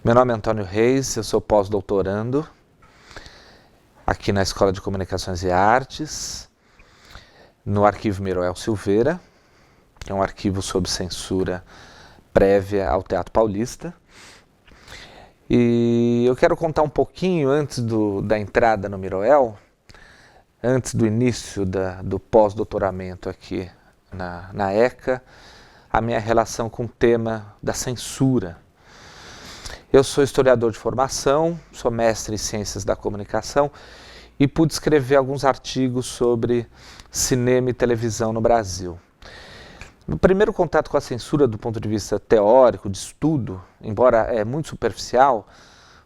Meu nome é Antônio Reis, eu sou pós-doutorando aqui na Escola de Comunicações e Artes, no Arquivo Miroel Silveira, que é um arquivo sob censura prévia ao Teatro Paulista. E eu quero contar um pouquinho antes da entrada no Miroel, antes do início do pós-doutoramento aqui na ECA, a minha relação com o tema da censura. Eu sou historiador de formação, sou mestre em Ciências da Comunicação e pude escrever alguns artigos sobre cinema e televisão no Brasil. O primeiro contato com a censura do ponto de vista teórico, de estudo, embora muito superficial,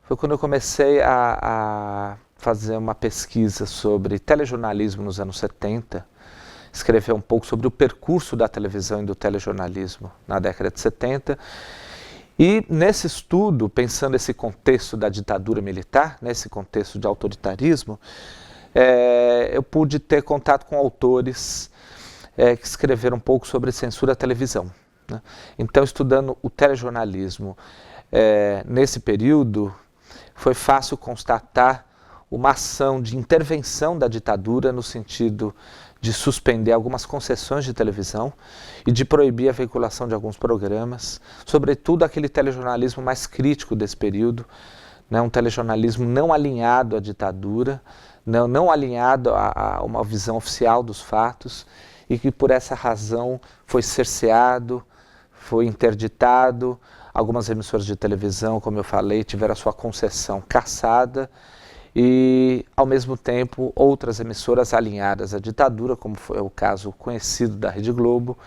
foi quando eu comecei a fazer uma pesquisa sobre telejornalismo nos anos 70, escrever um pouco sobre o percurso da televisão e do telejornalismo na década de 70. E nesse estudo, pensando esse contexto da ditadura militar, nesse contexto de autoritarismo, eu pude ter contato com autores que escreveram um pouco sobre censura à televisão, né? Então, estudando o telejornalismo nesse período, foi fácil constatar uma ação de intervenção da ditadura no sentido de suspender algumas concessões de televisão e de proibir a veiculação de alguns programas, sobretudo aquele telejornalismo mais crítico desse período, né, um telejornalismo não alinhado à ditadura, não alinhado a uma visão oficial dos fatos e que por essa razão foi cerceado, foi interditado. Algumas emissoras de televisão, como eu falei, tiveram a sua concessão cassada e, ao mesmo tempo, outras emissoras alinhadas à ditadura, como foi o caso conhecido da Rede Globo,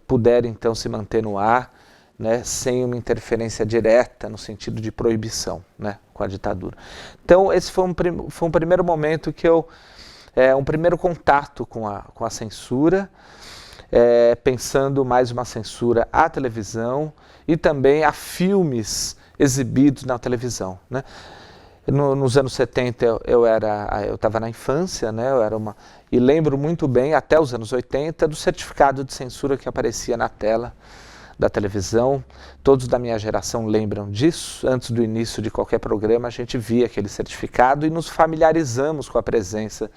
puderam então se manter no ar, né, sem uma interferência direta no sentido de proibição, né, com a ditadura. Então, esse foi um primeiro momento que um primeiro contato com a censura, pensando mais uma censura à televisão e também a filmes exibidos na televisão, né? Nos anos 70 eu estava na infância, né? E lembro muito bem, até os anos 80, do certificado de censura que aparecia na tela da televisão. Todos da minha geração lembram disso. Antes do início de qualquer programa, a gente via aquele certificado e nos familiarizamos com a presença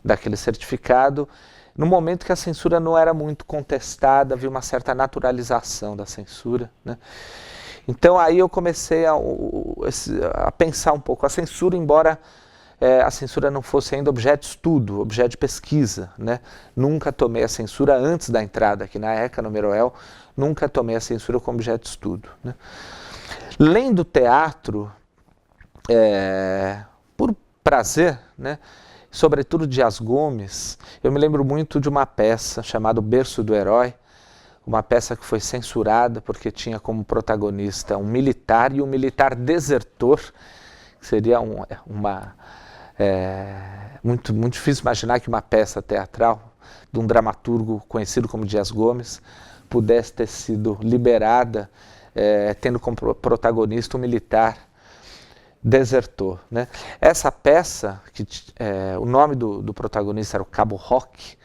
daquele certificado. No momento que a censura não era muito contestada, havia uma certa naturalização da censura, né? Então aí eu comecei a pensar um pouco a censura, embora a censura não fosse ainda objeto de estudo, objeto de pesquisa, né? Nunca tomei a censura antes da entrada aqui na ECA, no Miroel, nunca tomei a censura como objeto de estudo, né? Lendo teatro, por prazer, né? Sobretudo Dias Gomes, eu me lembro muito de uma peça chamada O Berço do Herói, uma peça que foi censurada porque tinha como protagonista um militar e um militar desertor, que seria muito difícil imaginar que uma peça teatral de um dramaturgo conhecido como Dias Gomes pudesse ter sido liberada tendo como protagonista um militar desertor, né? Essa peça, o nome do protagonista era o Cabo Roque,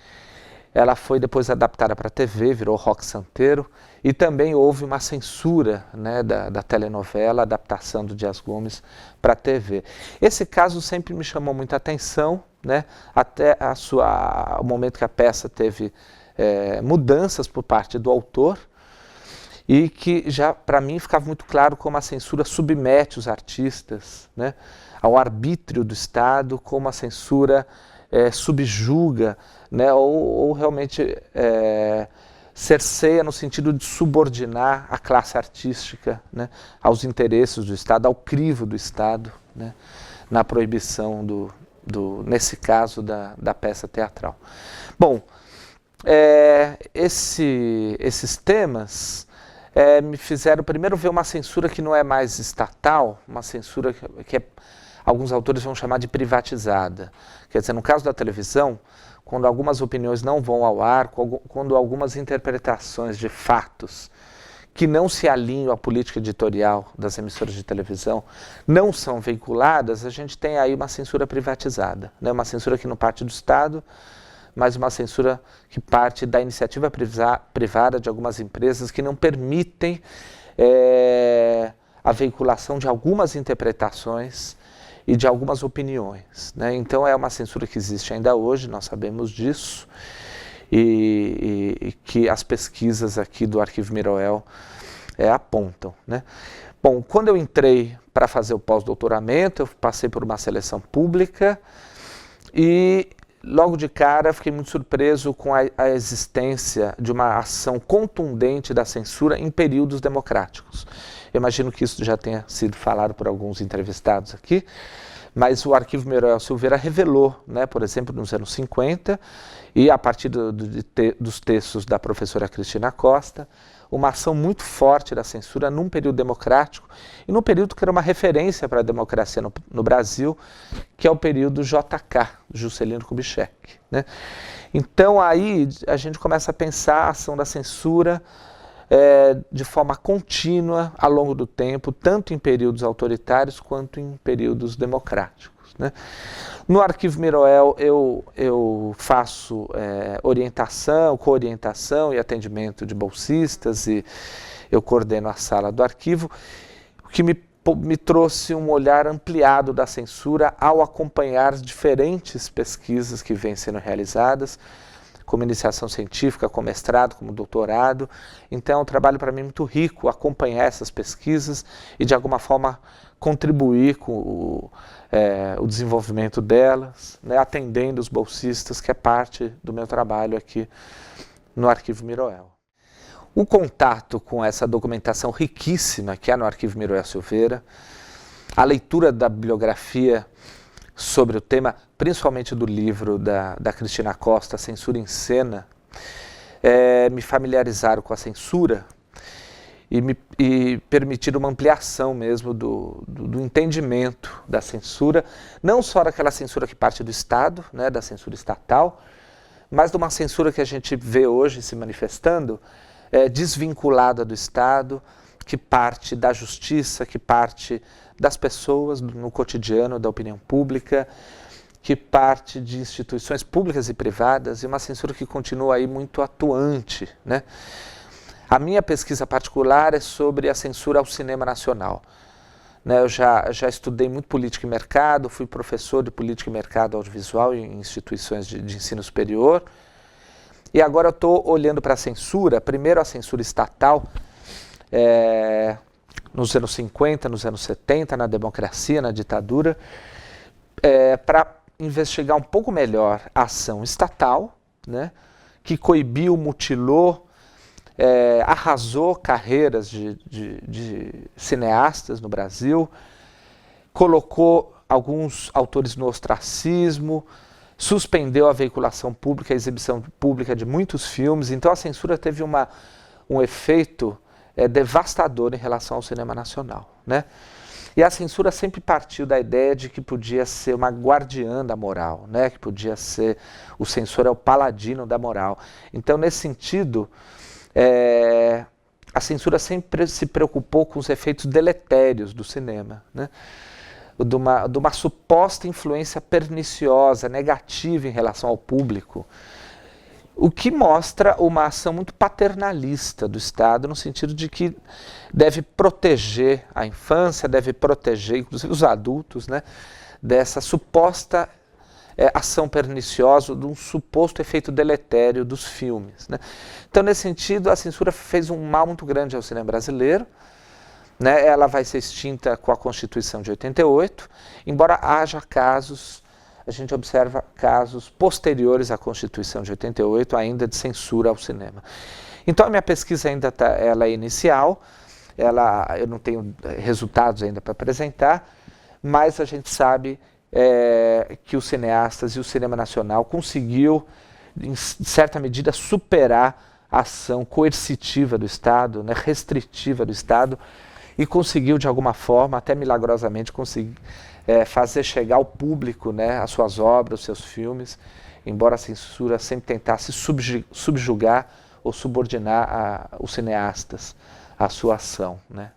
ela foi depois adaptada para a TV, virou Roque Santeiro, e também houve uma censura, né, da telenovela, a adaptação do Dias Gomes para a TV. Esse caso sempre me chamou muita atenção, né, até o momento que a peça teve mudanças por parte do autor, e que já para mim ficava muito claro como a censura submete os artistas, né, ao arbítrio do Estado, como a censura subjuga, né, ou realmente cerceia no sentido de subordinar a classe artística, né, aos interesses do Estado, ao crivo do Estado, né, na proibição nesse caso da peça teatral. Bom, esses temas me fizeram primeiro ver uma censura que não é mais estatal, uma censura que alguns autores vão chamar de privatizada. Quer dizer, no caso da televisão, quando algumas opiniões não vão ao ar, quando algumas interpretações de fatos que não se alinham à política editorial das emissoras de televisão não são veiculadas, a gente tem aí uma censura privatizada, né? Uma censura que não parte do Estado, mas uma censura que parte da iniciativa privada de algumas empresas que não permitem a veiculação de algumas interpretações e de algumas opiniões, né? Então é uma censura que existe ainda hoje, nós sabemos disso, e que as pesquisas aqui do Arquivo Miroel apontam, né? Bom, quando eu entrei para fazer o pós-doutoramento, eu passei por uma seleção pública e logo de cara fiquei muito surpreso com a existência de uma ação contundente da censura em períodos democráticos. Eu imagino que isso já tenha sido falado por alguns entrevistados aqui, mas o Arquivo Miroel Silveira revelou, né, por exemplo, nos anos 50, e a partir dos textos da professora Cristina Costa, uma ação muito forte da censura num período democrático e num período que era uma referência para a democracia no Brasil, que é o período JK, Juscelino Kubitschek, né? Então aí a gente começa a pensar a ação da censura de forma contínua ao longo do tempo, tanto em períodos autoritários quanto em períodos democráticos, né? No Arquivo Miroel eu faço orientação, coorientação e atendimento de bolsistas e eu coordeno a sala do arquivo, o que me trouxe um olhar ampliado da censura ao acompanhar diferentes pesquisas que vêm sendo realizadas, como iniciação científica, como mestrado, como doutorado. Então é um trabalho para mim muito rico acompanhar essas pesquisas e de alguma forma contribuir com o desenvolvimento delas, né, atendendo os bolsistas, que é parte do meu trabalho aqui no Arquivo Miroel. O contato com essa documentação riquíssima que há no Arquivo Miroel Silveira, a leitura da bibliografia sobre o tema, principalmente do livro da Cristina Costa, Censura em Cena, me familiarizaram com a censura e permitiram uma ampliação mesmo do entendimento da censura, não só daquela censura que parte do Estado, né, da censura estatal, mas de uma censura que a gente vê hoje se manifestando, desvinculada do Estado, que parte da justiça, que parte das pessoas no cotidiano da opinião pública, que parte de instituições públicas e privadas, e uma censura que continua aí muito atuante, né? A minha pesquisa particular é sobre a censura ao cinema nacional, né? Eu já estudei muito política e mercado, fui professor de política e mercado audiovisual em instituições de ensino superior, e agora eu estou olhando para a censura, primeiro a censura estatal, nos anos 50, nos anos 70, na democracia, na ditadura, para investigar um pouco melhor a ação estatal, né, que coibiu, mutilou, arrasou carreiras de cineastas no Brasil, colocou alguns autores no ostracismo, suspendeu a veiculação pública, a exibição pública de muitos filmes. Então a censura teve um efeito devastador em relação ao cinema nacional, né? E a censura sempre partiu da ideia de que podia ser uma guardiã da moral, né? Que podia ser, o censor é o paladino da moral. Então, nesse sentido, a censura sempre se preocupou com os efeitos deletérios do cinema, né? De uma suposta influência perniciosa, negativa em relação ao público, o que mostra uma ação muito paternalista do Estado, no sentido de que deve proteger a infância, deve proteger inclusive os adultos, né, dessa suposta ação perniciosa, de um suposto efeito deletério dos filmes, né. Então, nesse sentido, a censura fez um mal muito grande ao cinema brasileiro, né. Ela vai ser extinta com a Constituição de 88, embora haja casos, a gente observa casos posteriores à Constituição de 88, ainda de censura ao cinema. Então a minha pesquisa ainda ela é inicial, eu não tenho resultados ainda para apresentar, mas a gente sabe que os cineastas e o cinema nacional conseguiu, em certa medida, superar a ação coercitiva do Estado, né, restritiva do Estado, e conseguiu, de alguma forma, até milagrosamente, fazer chegar ao público, né, as suas obras, os seus filmes, embora a censura sempre tentasse subjugar ou subordinar os cineastas à sua ação, né.